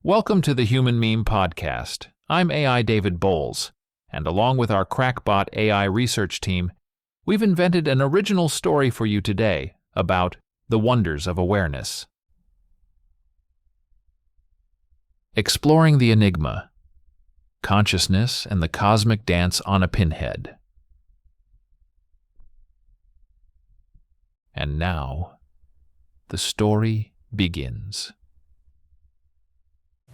Welcome to the Human Meme Podcast. I'm AI David Bowles, and along with our crackbot AI research team, we've invented an original story for you today about the wonders of awareness. Exploring the enigma, consciousness and the cosmic dance on a pinhead. And now, the story begins.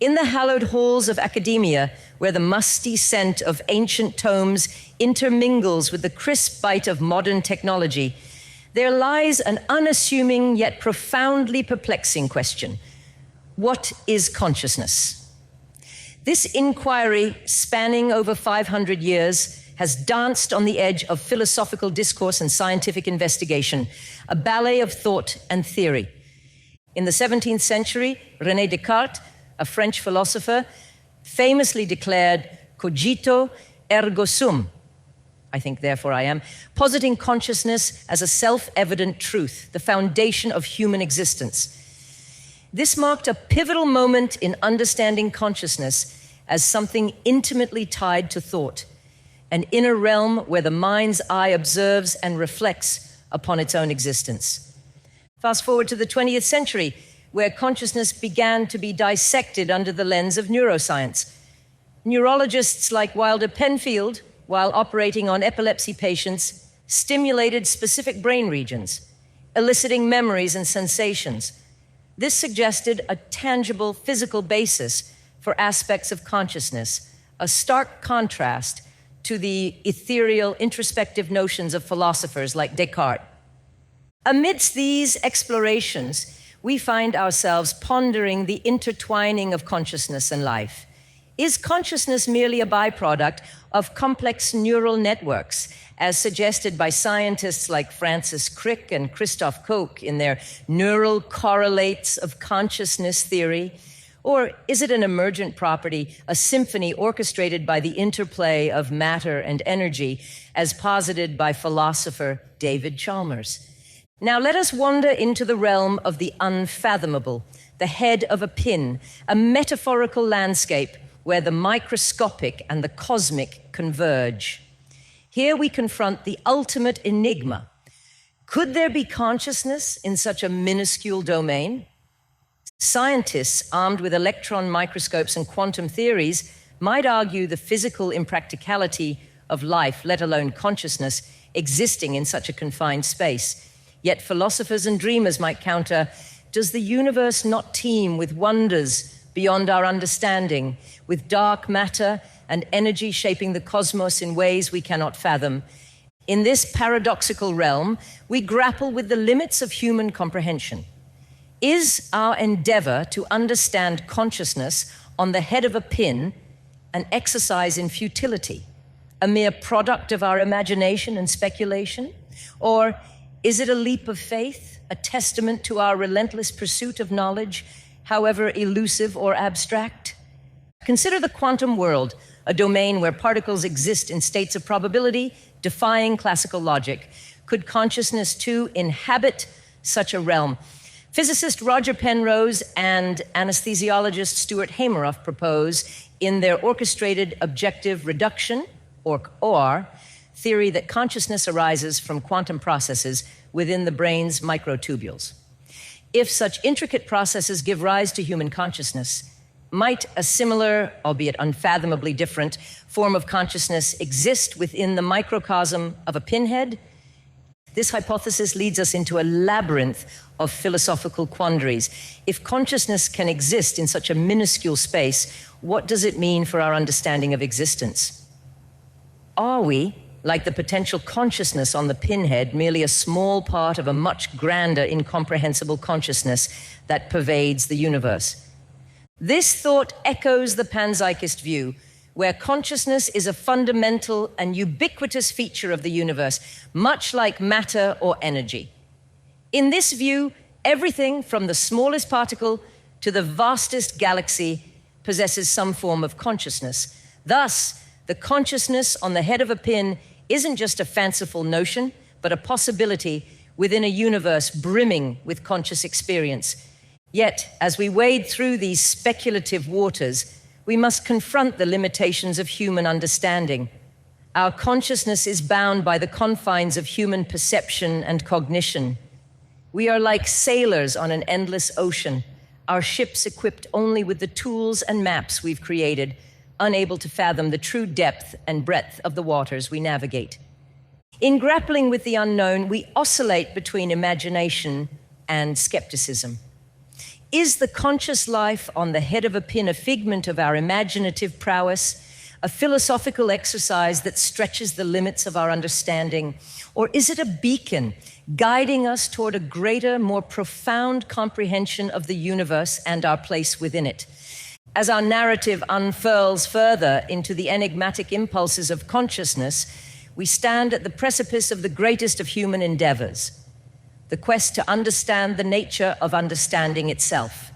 In the hallowed halls of academia, where the musty scent of ancient tomes intermingles with the crisp bite of modern technology, there lies an unassuming yet profoundly perplexing question. What is consciousness? This inquiry, spanning over 500 years, has danced on the edge of philosophical discourse and scientific investigation, a ballet of thought and theory. In the 17th century, René Descartes, a French philosopher, famously declared Cogito, ergo sum, I think therefore I am, positing consciousness as a self-evident truth, the foundation of human existence. This marked a pivotal moment in understanding consciousness as something intimately tied to thought, an inner realm where the mind's eye observes and reflects upon its own existence. Fast forward to the 20th century, where consciousness began to be dissected under the lens of neuroscience. Neurologists like Wilder Penfield, while operating on epilepsy patients, stimulated specific brain regions, eliciting memories and sensations. This suggested a tangible physical basis for aspects of consciousness, a stark contrast to the ethereal, introspective notions of philosophers like Descartes. Amidst these explorations, we find ourselves pondering the intertwining of consciousness and life. Is consciousness merely a byproduct of complex neural networks, as suggested by scientists like Francis Crick and Christoph Koch in their neural correlates of consciousness theory? Or is it an emergent property, a symphony orchestrated by the interplay of matter and energy, as posited by philosopher David Chalmers? Now let us wander into the realm of the unfathomable, the head of a pin, a metaphorical landscape where the microscopic and the cosmic converge. Here we confront the ultimate enigma. Could there be consciousness in such a minuscule domain? Scientists armed with electron microscopes and quantum theories might argue the physical impracticality of life, let alone consciousness, existing in such a confined space. Yet philosophers and dreamers might counter, does the universe not teem with wonders beyond our understanding, with dark matter and energy shaping the cosmos in ways we cannot fathom? In this paradoxical realm, we grapple with the limits of human comprehension. Is our endeavor to understand consciousness on the head of a pin an exercise in futility, a mere product of our imagination and speculation? Or is it a leap of faith, a testament to our relentless pursuit of knowledge, however elusive or abstract? Consider the quantum world, a domain where particles exist in states of probability, defying classical logic. Could consciousness too inhabit such a realm? Physicist Roger Penrose and anesthesiologist Stuart Hameroff propose in their orchestrated objective reduction, or theory, that consciousness arises from quantum processes within the brain's microtubules. If such intricate processes give rise to human consciousness, might a similar, albeit unfathomably different, form of consciousness exist within the microcosm of a pinhead? This hypothesis leads us into a labyrinth of philosophical quandaries. If consciousness can exist in such a minuscule space, what does it mean for our understanding of existence? Are we, like the potential consciousness on the pinhead, merely a small part of a much grander, incomprehensible consciousness that pervades the universe? This thought echoes the panpsychist view, where consciousness is a fundamental and ubiquitous feature of the universe, much like matter or energy. In this view, everything from the smallest particle to the vastest galaxy possesses some form of consciousness. Thus, the consciousness on the head of a pin isn't just a fanciful notion, but a possibility within a universe brimming with conscious experience. Yet, as we wade through these speculative waters, we must confront the limitations of human understanding. Our consciousness is bound by the confines of human perception and cognition. We are like sailors on an endless ocean, our ships equipped only with the tools and maps we've created, unable to fathom the true depth and breadth of the waters we navigate. In grappling with the unknown, we oscillate between imagination and skepticism. Is the conscious life on the head of a pin a figment of our imaginative prowess, a philosophical exercise that stretches the limits of our understanding? Or is it a beacon guiding us toward a greater, more profound comprehension of the universe and our place within it? As our narrative unfurls further into the enigmatic impulses of consciousness, we stand at the precipice of the greatest of human endeavors, the quest to understand the nature of understanding itself.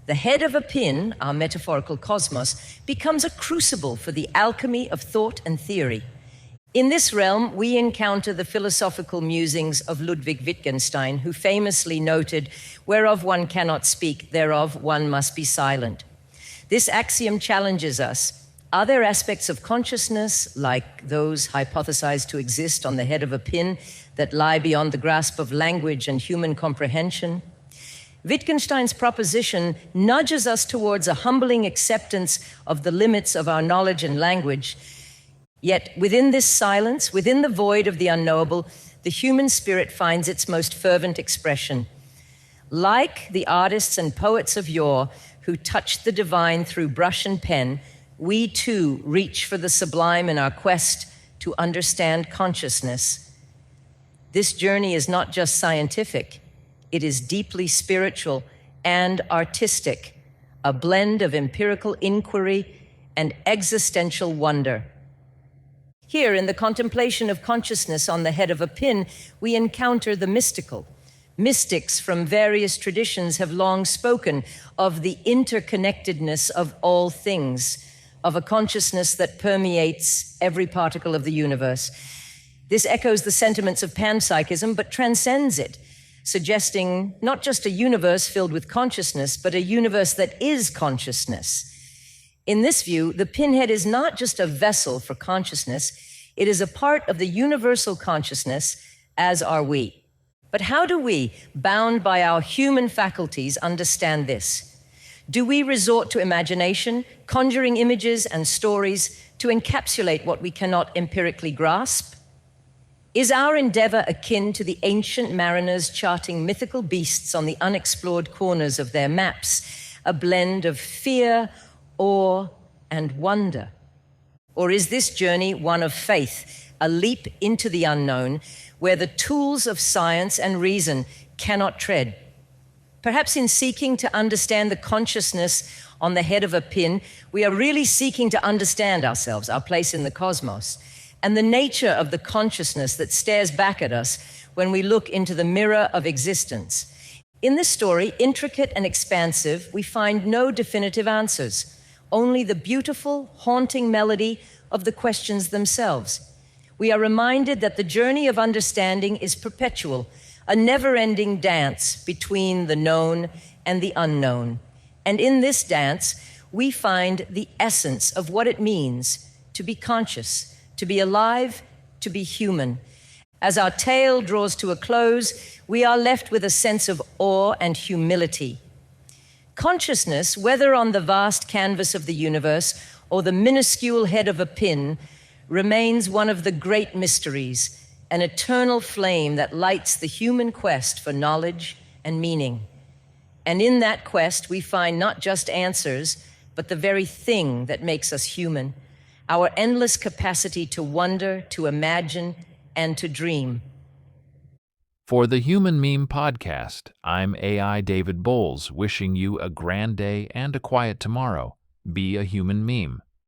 The head of a pin, our metaphorical cosmos, becomes a crucible for the alchemy of thought and theory. In this realm, we encounter the philosophical musings of Ludwig Wittgenstein, who famously noted, "Whereof one cannot speak, thereof one must be silent." This axiom challenges us. Are there aspects of consciousness, like those hypothesized to exist on the head of a pin, that lie beyond the grasp of language and human comprehension? Wittgenstein's proposition nudges us towards a humbling acceptance of the limits of our knowledge and language. Yet within this silence, within the void of the unknowable, the human spirit finds its most fervent expression. Like the artists and poets of yore who touched the divine through brush and pen, we too reach for the sublime in our quest to understand consciousness. This journey is not just scientific, it is deeply spiritual and artistic, a blend of empirical inquiry and existential wonder. Here, in the contemplation of consciousness on the head of a pin, we encounter the mystical. Mystics from various traditions have long spoken of the interconnectedness of all things, of a consciousness that permeates every particle of the universe. This echoes the sentiments of panpsychism, but transcends it, suggesting not just a universe filled with consciousness, but a universe that is consciousness. In this view, the pinhead is not just a vessel for consciousness, it is a part of the universal consciousness, as are we. But how do we, bound by our human faculties, understand this? Do we resort to imagination, conjuring images and stories to encapsulate what we cannot empirically grasp? Is our endeavor akin to the ancient mariners charting mythical beasts on the unexplored corners of their maps, a blend of fear, awe, and wonder? Or is this journey one of faith, a leap into the unknown, where the tools of science and reason cannot tread? Perhaps in seeking to understand the consciousness on the head of a pin, we are really seeking to understand ourselves, our place in the cosmos, and the nature of the consciousness that stares back at us when we look into the mirror of existence. In this story, intricate and expansive, we find no definitive answers, only the beautiful, haunting melody of the questions themselves. We are reminded that the journey of understanding is perpetual, a never-ending dance between the known and the unknown. And in this dance, we find the essence of what it means to be conscious, to be alive, to be human. As our tale draws to a close, we are left with a sense of awe and humility. Consciousness, whether on the vast canvas of the universe or the minuscule head of a pin, remains one of the great mysteries, an eternal flame that lights the human quest for knowledge and meaning. And in that quest, we find not just answers, but the very thing that makes us human, our endless capacity to wonder, to imagine, and to dream. For the Human Meme Podcast, I'm AI David Bowles, wishing you a grand day and a quiet tomorrow. Be a human meme.